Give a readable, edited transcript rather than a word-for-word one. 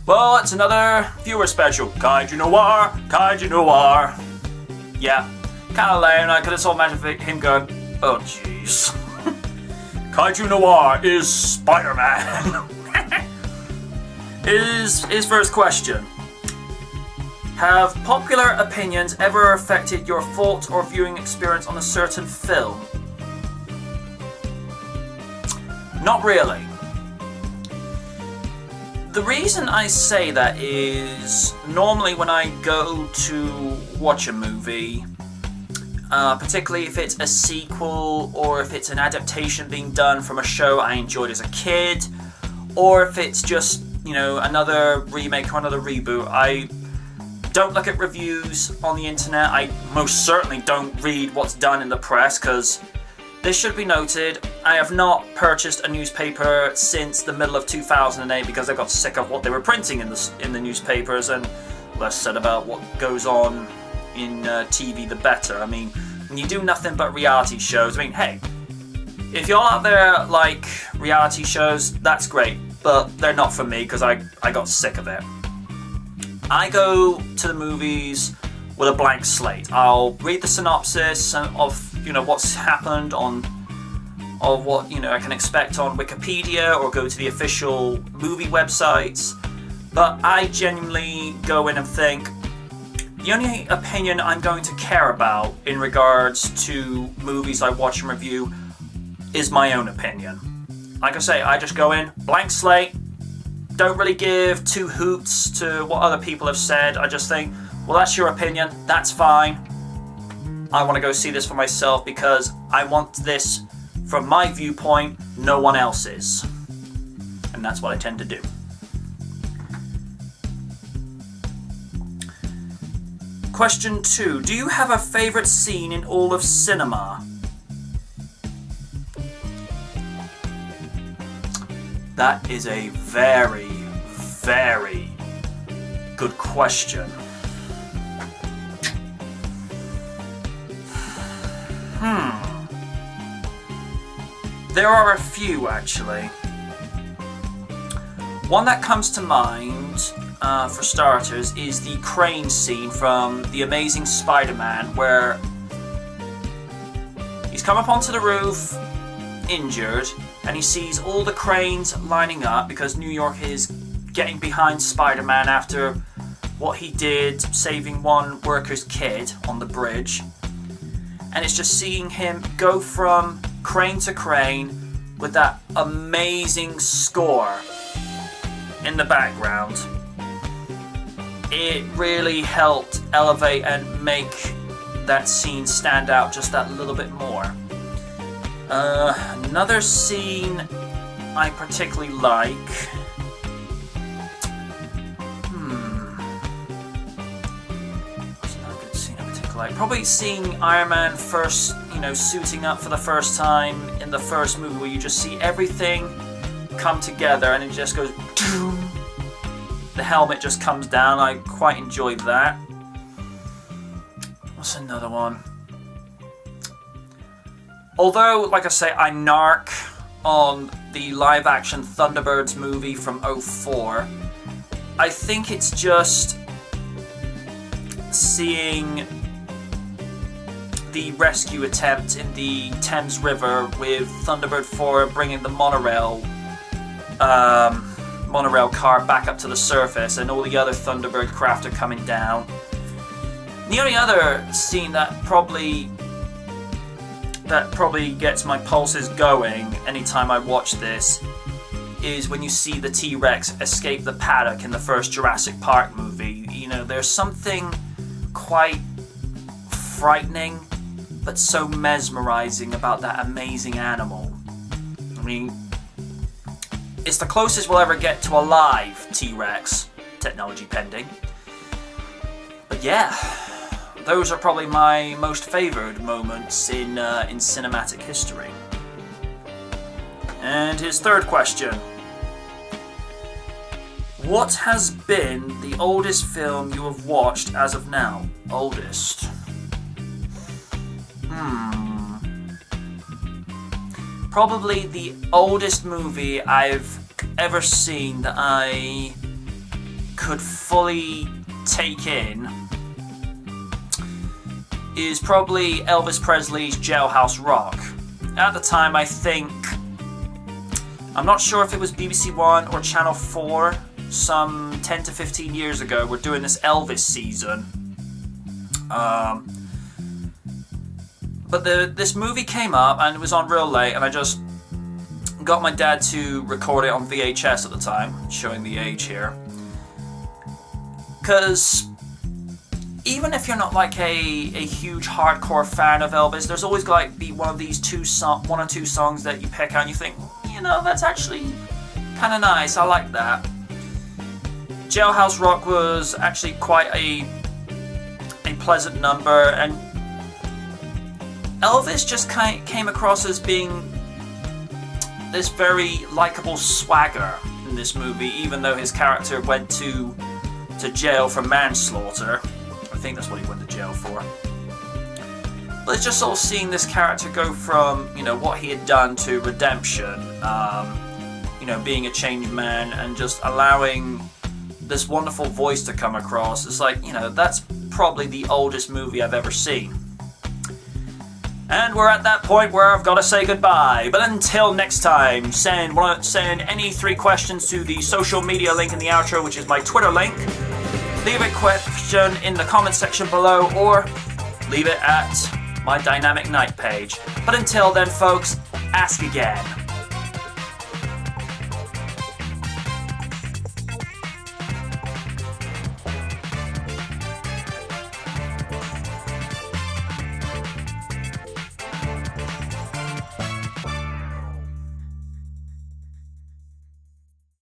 Well, it's another viewer special. Kaiju Noir, Kaiju Noir. Yeah, kind of lame. I could have so imagined him going, oh jeez. Kaiju Noir is Spider-Man. His first question. Have popular opinions ever affected your thoughts or viewing experience on a certain film? Not really. The reason I say that is normally when I go to watch a movie, particularly if it's a sequel or if it's an adaptation being done from a show I enjoyed as a kid, or if it's just, another remake or another reboot, I don't look at reviews on the internet. I most certainly don't read what's done in the press, because this should be noted, I have not purchased a newspaper since the middle of 2008 because I got sick of what they were printing in the newspapers, and less said about what goes on in TV the better. I mean, when you do nothing but reality shows, hey, if y'all out there like reality shows, that's great, but they're not for me because I got sick of it. I go to the movies with a blank slate. I'll read the synopsis of what's happened of what I can expect on Wikipedia, or go to the official movie websites. But I genuinely go in and think the only opinion I'm going to care about in regards to movies I watch and review is my own opinion. Like I say, I just go in blank slate. Don't really give two hoots to what other people have said. I just think, well, that's your opinion, that's fine. I want to go see this for myself because I want this from my viewpoint, no one else's. And that's what I tend to do. Question 2. Do you have a favourite scene in all of cinema? That is a very, very good question. There are a few, actually. One that comes to mind, for starters, is the crane scene from The Amazing Spider-Man, where he's come up onto the roof, injured, and he sees all the cranes lining up because New York is getting behind Spider-Man after what he did, saving one worker's kid on the bridge. And it's just seeing him go from crane to crane with that amazing score in the background. It really helped elevate and make that scene stand out just that little bit more. Another scene I particularly like. What's another good scene I particularly like? Probably seeing Iron Man first, suiting up for the first time in the first movie, where you just see everything come together and it just goes. The helmet just comes down. I quite enjoyed that. What's another one? Although, like I say, I narc on the live-action Thunderbirds movie from 2004, I think it's just seeing the rescue attempt in the Thames River with Thunderbird 4 bringing the monorail car back up to the surface, and all the other Thunderbird craft are coming down. The only other scene that probably gets my pulses going anytime I watch this is when you see the T-Rex escape the paddock in the first Jurassic Park movie. There's something quite frightening but so mesmerizing about that amazing animal. I mean, it's the closest we'll ever get to a live T-Rex, technology pending. But yeah, those are probably my most favoured moments in cinematic history. And his third question. What has been the oldest film you have watched as of now? Oldest. Probably the oldest movie I've ever seen that I could fully take in is probably Elvis Presley's Jailhouse Rock. At the time, I think, I'm not sure if it was BBC One or Channel 4, some 10 to 15 years ago, we're doing this Elvis season. But this movie came up and it was on real late, and I just got my dad to record it on VHS at the time, showing the age here. Because even if you're not like a huge hardcore fan of Elvis, there's always got to be one or two songs that you pick out and you think, you know, that's actually kind of nice, I like that. Jailhouse Rock was actually quite a pleasant number, and Elvis just came across as being this very likable swagger in this movie, even though his character went to jail for manslaughter. I think that's what he went to jail for. But it's just sort of seeing this character go from, you know, what he had done to redemption, you know, being a changed man, and just allowing this wonderful voice to come across. It's like, you know, that's probably the oldest movie I've ever seen. And we're at that point where I've got to say goodbye. But until next time, send any 3 questions to the social media link in the outro, which is my Twitter link. Leave a question in the comment section below, or leave it at my Dynamic Night page. But until then, folks, ask again.